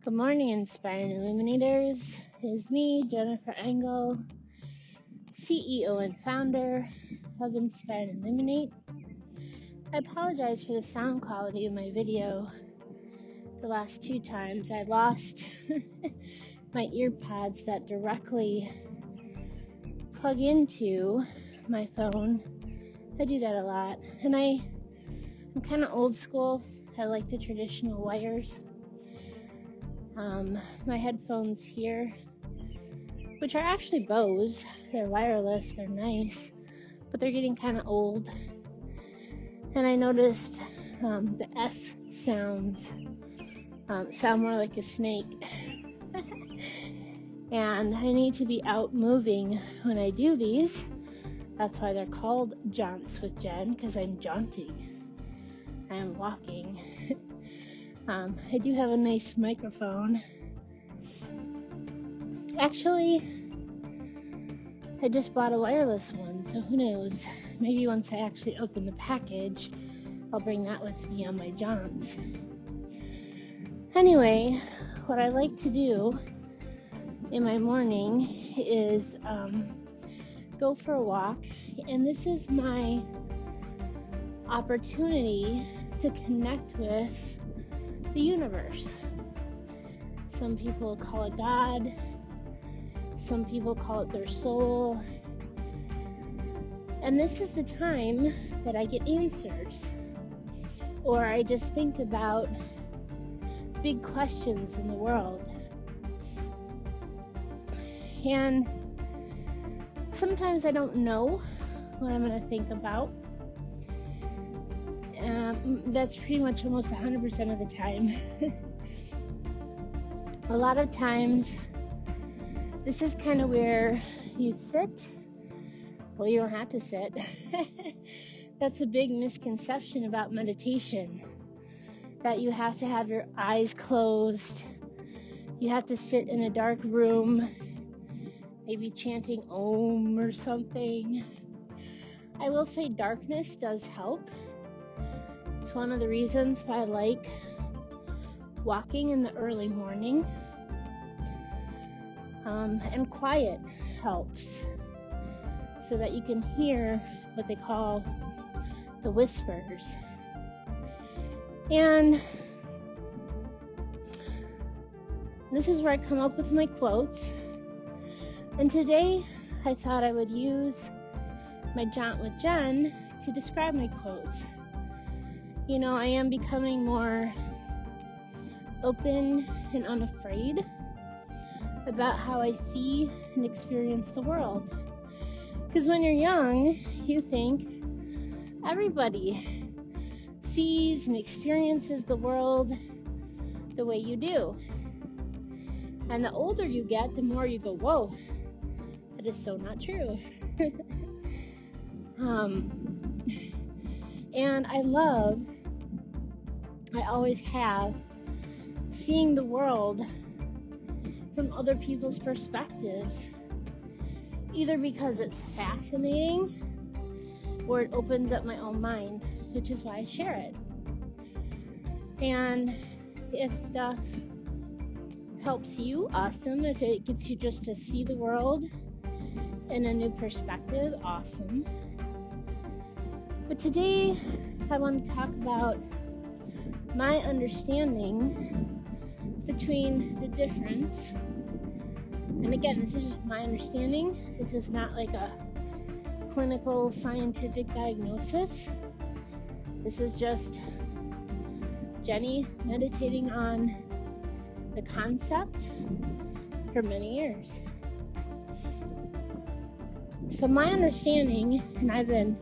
Good morning, Inspiring Illuminators. It is me, Jennifer Engel, CEO and founder of Inspire and Illuminate. I apologize for the sound quality of my video. The last two times I lost my ear pods that directly plug into my phone. I do that a lot, and I'm kind of old school. I like the traditional wires. My headphones here, which are actually Bose, they're wireless, they're nice, but they're getting kind of old. And I noticed the S sounds sound more like a snake. And I need to be out moving when I do these. That's why they're called Jaunts with Jen, because I'm jaunting. I am walking. I do have a nice microphone. Actually, I just bought a wireless one, so who knows? Maybe once I actually open the package, I'll bring that with me on my jaunts. Anyway, what I like to do in my morning is go for a walk, and this is my opportunity to connect with the universe. Some people call it God. Some people call it their soul. And this is the time that I get answers. Or I just think about big questions in the world. And sometimes I don't know what I'm going to think about. That's pretty much almost 100% of the time. A lot of times, this is kind of where you sit. Well, you don't have to sit. That's a big misconception about meditation. That you have to have your eyes closed. You have to sit in a dark room, maybe chanting Om or something. I will say darkness does help. It's one of the reasons why I like walking in the early morning. And quiet helps so that you can hear what they call the whispers. And this is where I come up with my quotes. And today I thought I would use my Jaunt with Jen to describe my quotes. You know, I am becoming more open and unafraid about how I see and experience the world. Because when you're young, you think everybody sees and experiences the world the way you do. And the older you get, the more you go, whoa, that is so not true. And I always have, seeing the world from other people's perspectives, either because it's fascinating or it opens up my own mind, which is why I share it. And if stuff helps you, awesome. If it gets you just to see the world in a new perspective, awesome. But today I want to talk about my understanding between the difference, and again, this is just my understanding. This is not like a clinical scientific diagnosis. This is just Jenny meditating on the concept for many years. So my understanding, and I've been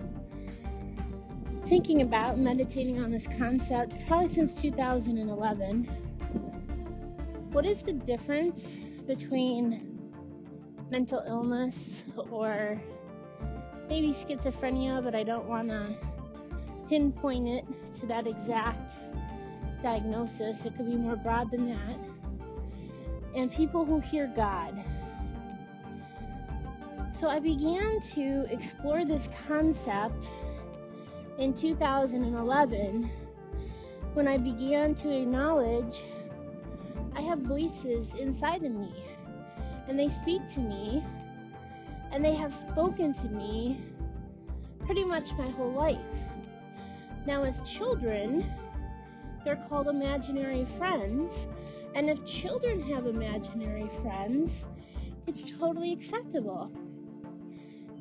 thinking about meditating on this concept probably since 2011. What is the difference between mental illness or maybe schizophrenia, but I don't want to pinpoint it to that exact diagnosis. It could be more broad than that. And people who hear God. So I began to explore this concept in 2011 when I began to acknowledge I have voices inside of me, and they speak to me, and they have spoken to me pretty much my whole life. Now, as children, they're called imaginary friends, and if children have imaginary friends, it's totally acceptable.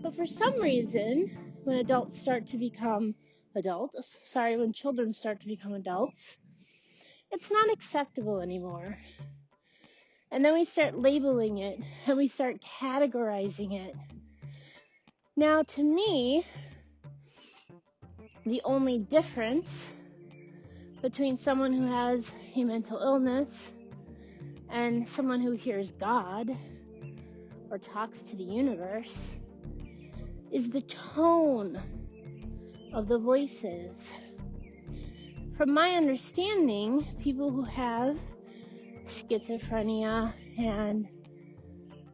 But for some reason, when children start to become adults, it's not acceptable anymore. And then we start labeling it, and we start categorizing it. Now, to me, the only difference between someone who has a mental illness and someone who hears God or talks to the universe is the tone of the voices. From my understanding, people who have schizophrenia and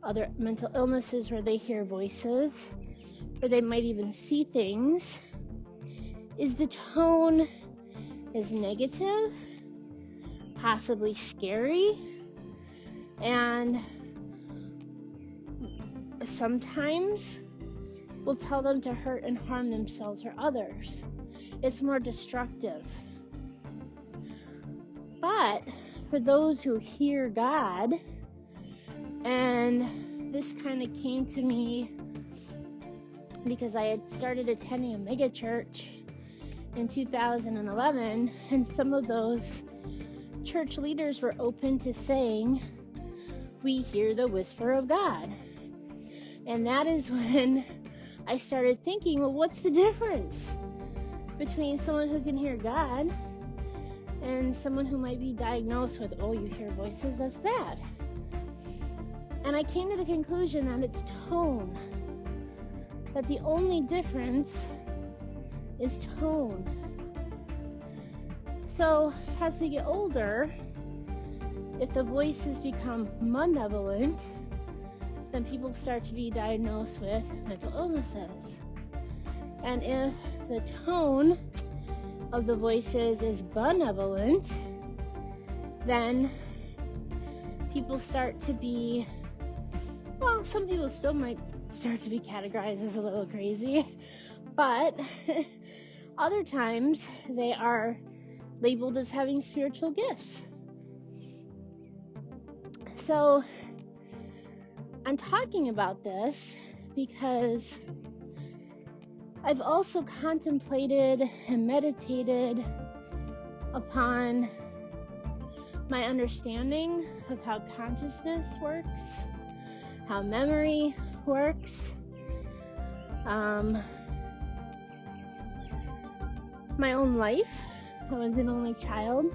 other mental illnesses where they hear voices, or they might even see things, is the tone is negative, possibly scary, and sometimes will tell them to hurt and harm themselves or others. It's more destructive. But for those who hear God, and this kind of came to me because I had started attending a mega church in 2011, and some of those church leaders were open to saying, we hear the whisper of God. And that is when I started thinking, well, what's the difference between someone who can hear God and someone who might be diagnosed with, oh, you hear voices, that's bad. And I came to the conclusion that it's tone, that the only difference is tone. So as we get older, if the voices become malevolent, then people start to be diagnosed with mental illnesses. And if the tone of the voices is benevolent, then people start to be, well, some people still might start to be categorized as a little crazy, but other times they are labeled as having spiritual gifts. So I'm talking about this because I've also contemplated and meditated upon my understanding of how consciousness works, how memory works, my own life. I was an only child.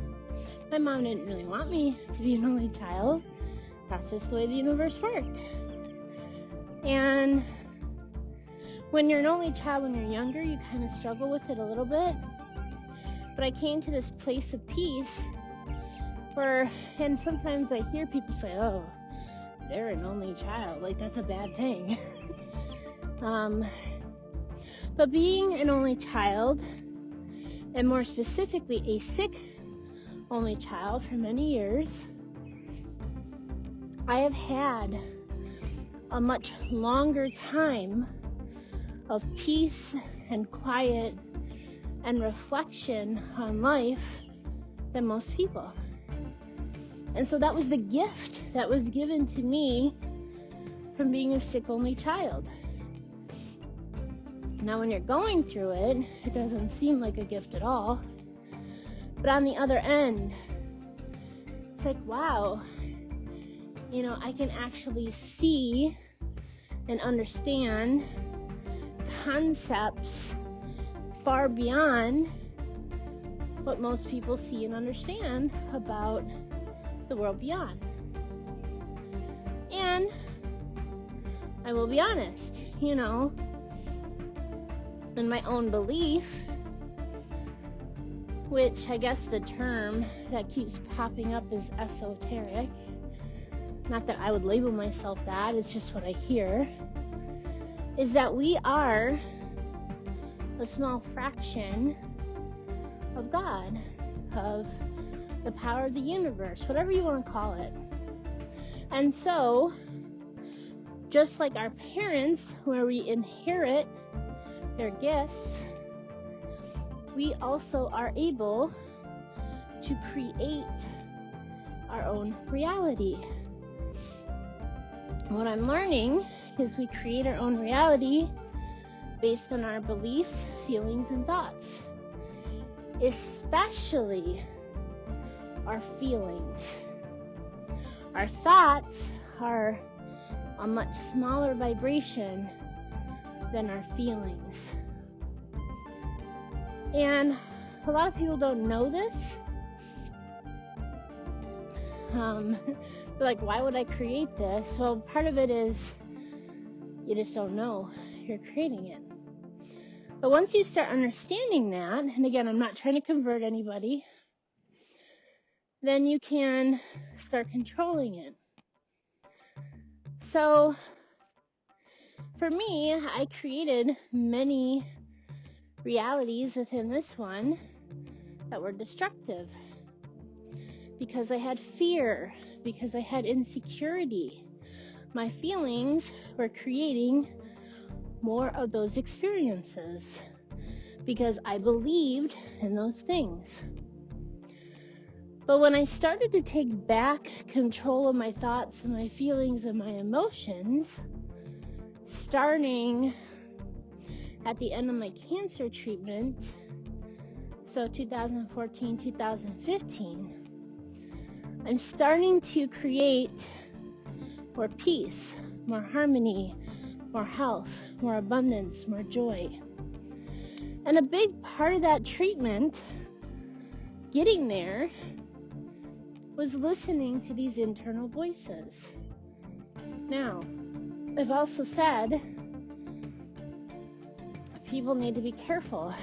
My mom didn't really want me to be an only child. That's just the way the universe worked. And when you're an only child, when you're younger, you kind of struggle with it a little bit. But I came to this place of peace where, and sometimes I hear people say, oh, they're an only child. Like, that's a bad thing. But being an only child, and more specifically a sick only child for many years, I have had a much longer time of peace and quiet and reflection on life than most people. And so that was the gift that was given to me from being a sick only child. Now, when you're going through it, it doesn't seem like a gift at all. But on the other end, it's like, wow, I can actually see and understand concepts far beyond what most people see and understand about the world beyond. And I will be honest, in my own belief, which I guess the term that keeps popping up is esoteric. Not that I would label myself that, it's just what I hear, is that we are a small fraction of God, of the power of the universe, whatever you want to call it. And so, just like our parents, where we inherit their gifts, we also are able to create our own reality. What I'm learning is we create our own reality based on our beliefs, feelings, and thoughts, especially our feelings. Our thoughts are a much smaller vibration than our feelings. And a lot of people don't know this. They're like, why would I create this? Well, part of it is you just don't know you're creating it. But once you start understanding that, and again, I'm not trying to convert anybody, then you can start controlling it. So, for me, I created many realities within this one that were destructive. Because I had fear, because I had insecurity. My feelings were creating more of those experiences because I believed in those things. But when I started to take back control of my thoughts and my feelings and my emotions, starting at the end of my cancer treatment, so 2014, 2015, I'm starting to create more peace, more harmony, more health, more abundance, more joy. And a big part of that treatment, getting there, was listening to these internal voices. Now, I've also said people need to be careful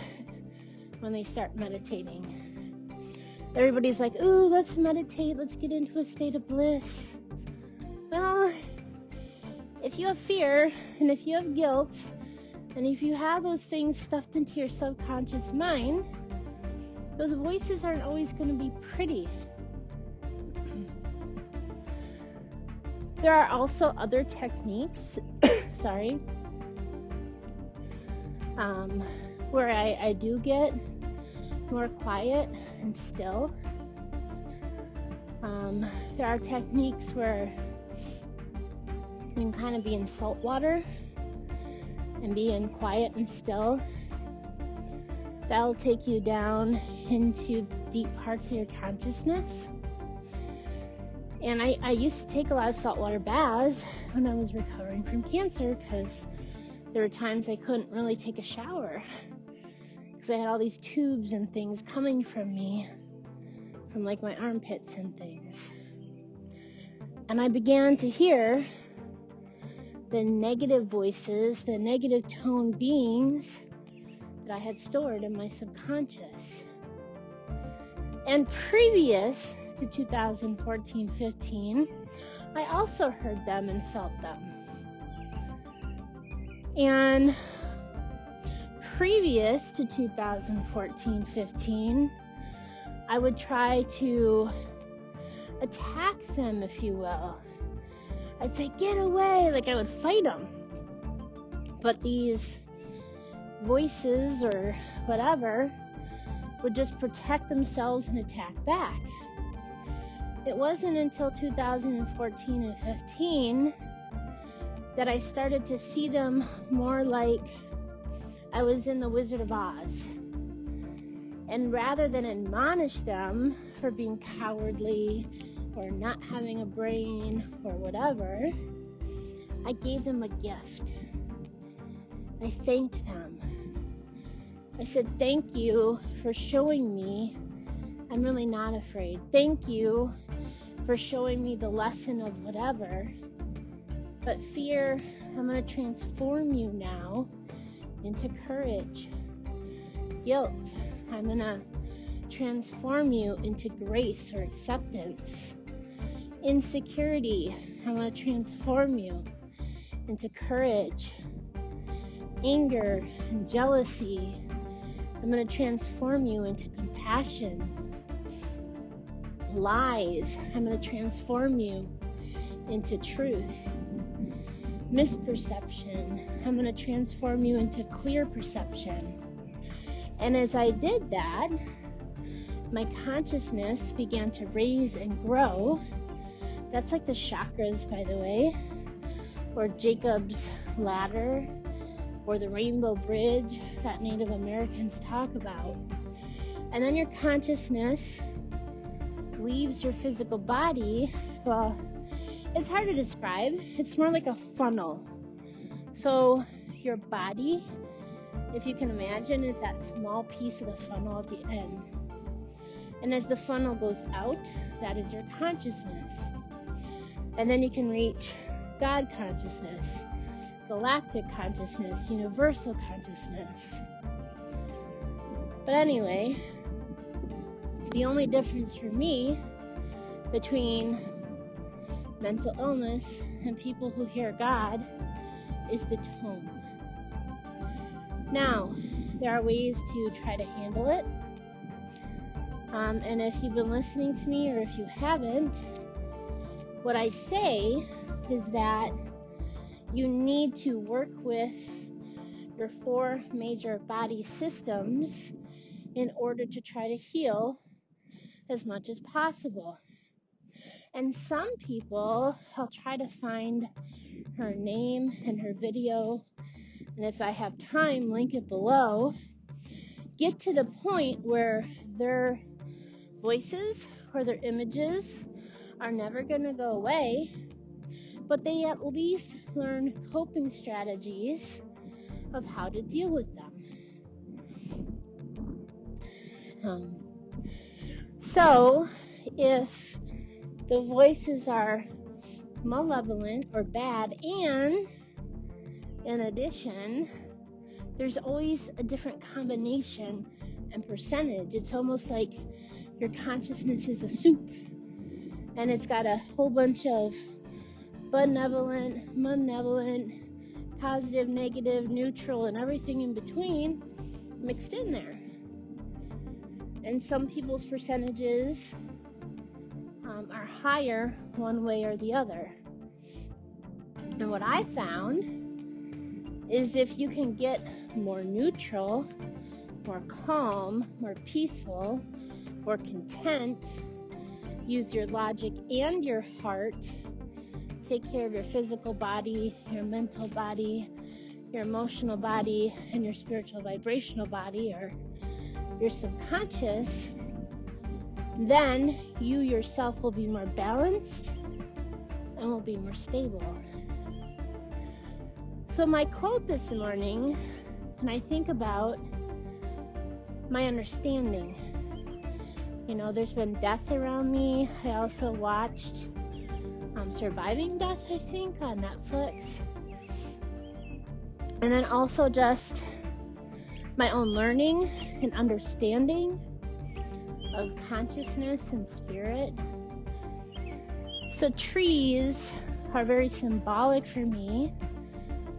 when they start meditating. Everybody's like, ooh, let's meditate, let's get into a state of bliss. Well, if you have fear, and if you have guilt, and if you have those things stuffed into your subconscious mind, those voices aren't always going to be pretty. There are also other techniques, where I do get more quiet and still. There are techniques where you can kind of be in salt water and be in quiet and still. That'll take you down into deep parts of your consciousness. And I used to take a lot of saltwater baths when I was recovering from cancer because there were times I couldn't really take a shower because I had all these tubes and things coming from me, from like my armpits and things. And I began to hear the negative voices, the negative tone beings that I had stored in my subconscious. And previous to 2014-15, I also heard them and felt them. And previous to 2014-15, I would try to attack them, if you will. I'd say, get away, like I would fight them. But these voices or whatever would just protect themselves and attack back. It wasn't until 2014 and 15 that I started to see them more like I was in the Wizard of Oz. And rather than admonish them for being cowardly or not having a brain or whatever, I gave them a gift. I thanked them. I said, thank you for showing me I'm really not afraid. Thank you for showing me the lesson of whatever. But fear, I'm going to transform you now into courage. Guilt, I'm going to transform you into grace or acceptance. Insecurity, I'm going to transform you into courage. Anger and jealousy, I'm going to transform you into compassion. Lies, I'm going to transform you into truth. Misperception, I'm going to transform you into clear perception. And as I did that, my consciousness began to raise and grow. That's like the chakras, by the way, or Jacob's ladder, or the rainbow bridge that Native Americans talk about. And then your consciousness leaves your physical body. Well, it's hard to describe. It's more like a funnel. So your body, if you can imagine, is that small piece of the funnel at the end. And as the funnel goes out, that is your consciousness. And then you can reach God consciousness, galactic consciousness, universal consciousness. But anyway, the only difference for me between mental illness and people who hear God is the tone. Now, there are ways to try to handle it. And if you've been listening to me, or if you haven't, what I say is that you need to work with your 4 major body systems in order to try to heal as much as possible. And some people, I'll try to find her name and her video, and if I have time, link it below, get to the point where their voices or their images are never going to go away, but they at least learn coping strategies of how to deal with them. So, if the voices are malevolent or bad, and in addition, there's always a different combination and percentage. It's almost like your consciousness is a soup, and it's got a whole bunch of benevolent, malevolent, positive, negative, neutral, and everything in between mixed in there. And some people's percentages are higher one way or the other. And what I found is if you can get more neutral, more calm, more peaceful, more content, use your logic and your heart, take care of your physical body, your mental body, your emotional body, and your spiritual vibrational body, or your subconscious, then you yourself will be more balanced and will be more stable. So my quote this morning, and I think about my understanding. There's been death around me. I also watched Surviving Death, I think, on Netflix. And then also just my own learning and understanding of consciousness and spirit. So trees are very symbolic for me.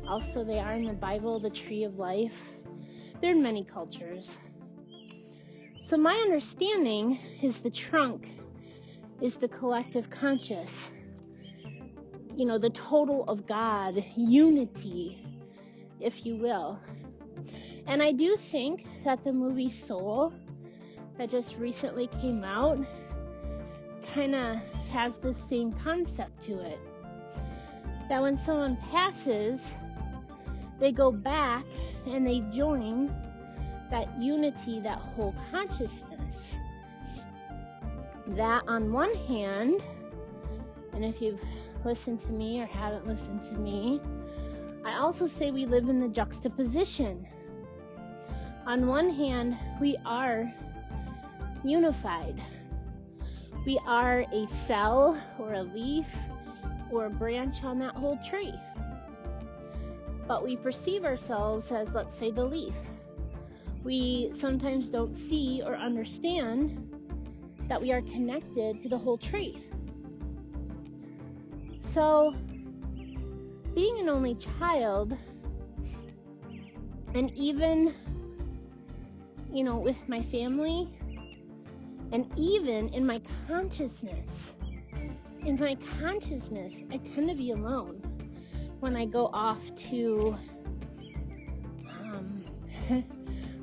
Also, they are in the Bible, the tree of life. They're in many cultures. So my understanding is the trunk is the collective conscious. The total of God, unity, if you will. And I do think that the movie Soul that just recently came out kind of has the same concept to it. That when someone passes, they go back and they join that unity, that whole consciousness. That on one hand, and if you've listened to me or haven't listened to me, I also say we live in the juxtaposition. On one hand, we are unified. We are a cell or a leaf or a branch on that whole tree. But we perceive ourselves as, let's say, the leaf. We sometimes don't see or understand that we are connected to the whole tree. So, being an only child, and even, with my family, And even in my consciousness, I tend to be alone when I go off to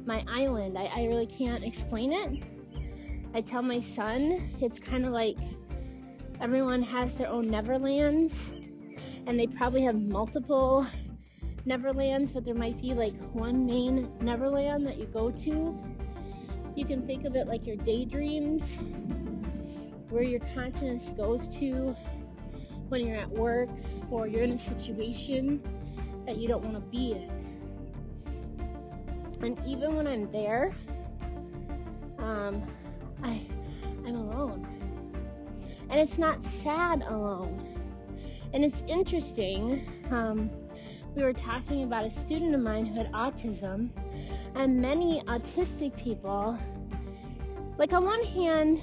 my island. I really can't explain it. I tell my son, it's kind of like everyone has their own Neverlands, and they probably have multiple Neverlands, but there might be like one main Neverland that you go to. You can think of it like your daydreams, where your consciousness goes to when you're at work or you're in a situation that you don't want to be in. And even when I'm there, I'm alone. And it's not sad alone. And it's interesting, we were talking about a student of mine who had autism, and many autistic people, like on one hand,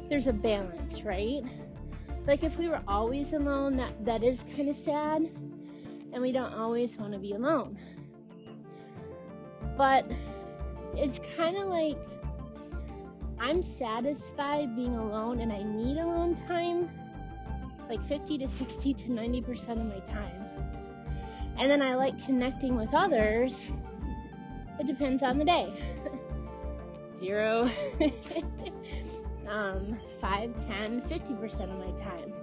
there's a balance, right? Like if we were always alone, that is kind of sad, and we don't always want to be alone. But it's kind of like I'm satisfied being alone, and I need alone time like 50 to 60 to 90% of my time. And then I like connecting with others. It depends on the day. 0, 5, 10, 50% of my time.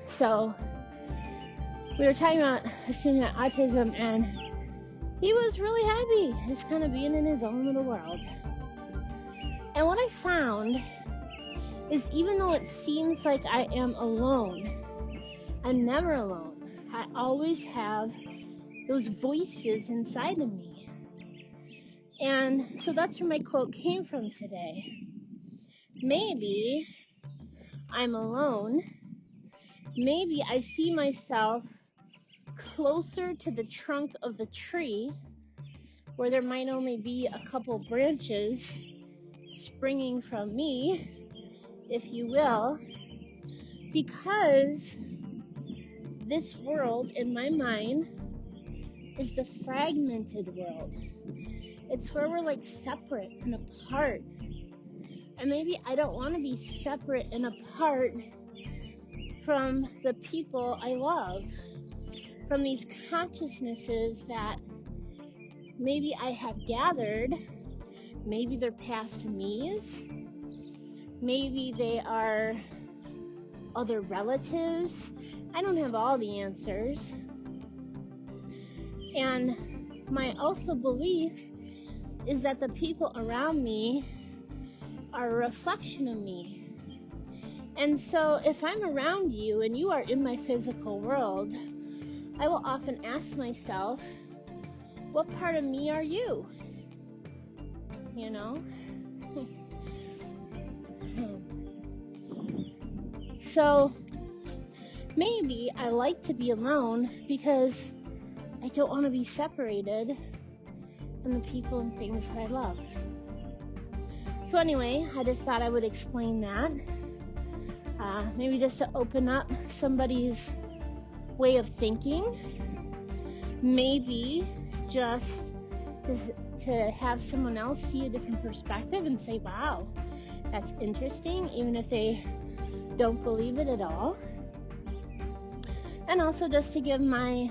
So we were talking about a student with autism, and he was really happy just kind of being in his own little world. And what I found is, even though it seems like I am alone, I'm never alone. I always have those voices inside of me. And so that's where my quote came from today. Maybe I'm alone. Maybe I see myself closer to the trunk of the tree, where there might only be a couple branches springing from me, if you will, because this world in my mind is the fragmented world. It's where we're like separate and apart. And maybe I don't want to be separate and apart from the people I love, from these consciousnesses that maybe I have gathered. Maybe they're past me's. Maybe they are other relatives. I don't have all the answers. And my also belief is that the people around me are a reflection of me. And so if I'm around you and you are in my physical world, I will often ask myself, what part of me are you? You know? So maybe I like to be alone because I don't want to be separated from the people and things that I love. So anyway, I just thought I would explain that. Maybe just to open up somebody's way of thinking. Maybe just to have someone else see a different perspective and say, wow, that's interesting, even if they don't believe it at all. And also just to give my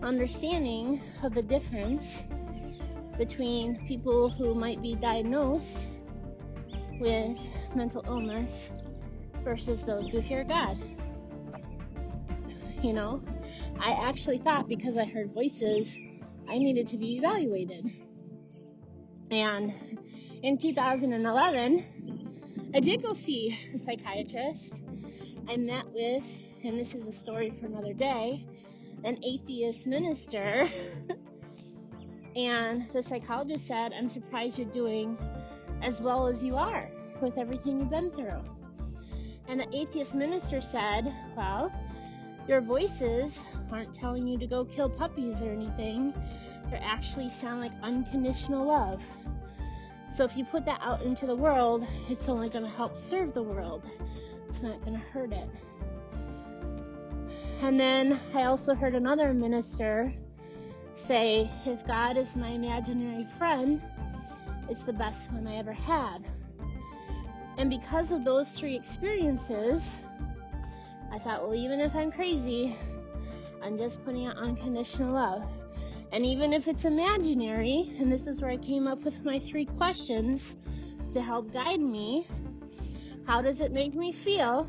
understanding of the difference between people who might be diagnosed with mental illness versus those who fear God. You know, I actually thought because I heard voices, I needed to be evaluated. And in 2011, I did go see a psychiatrist. I met with, and this is a story for another day, an atheist minister. And the psychologist said, I'm surprised you're doing as well as you are with everything you've been through. And the atheist minister said, well, your voices aren't telling you to go kill puppies or anything. They actually sound like unconditional love. So if you put that out into the world, it's only going to help serve the world. It's not going to hurt it. And then I also heard another minister say, if God is my imaginary friend, it's the best one I ever had. And because of those 3 experiences, I thought, well, even if I'm crazy, I'm just putting out unconditional love. And even if it's imaginary, and this is where I came up with my 3 questions to help guide me, how does it make me feel?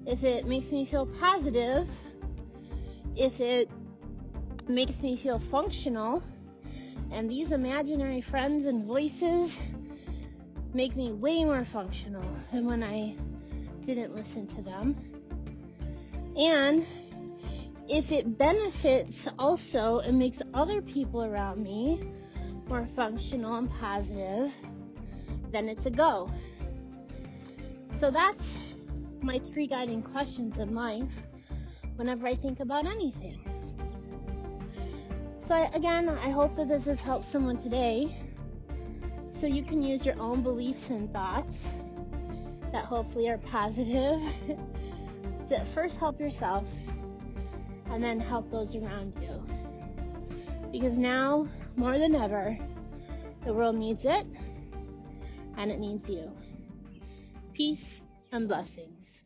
If it makes me feel positive, if it makes me feel functional, and these imaginary friends and voices make me way more functional than when I didn't listen to them. And if it benefits also and makes other people around me more functional and positive, then it's a go. So that's my 3 guiding questions in life whenever I think about anything. So I hope that this has helped someone today, so you can use your own beliefs and thoughts that hopefully are positive to first help yourself and then help those around you. Because now, more than ever, the world needs it, and it needs you. Peace and blessings.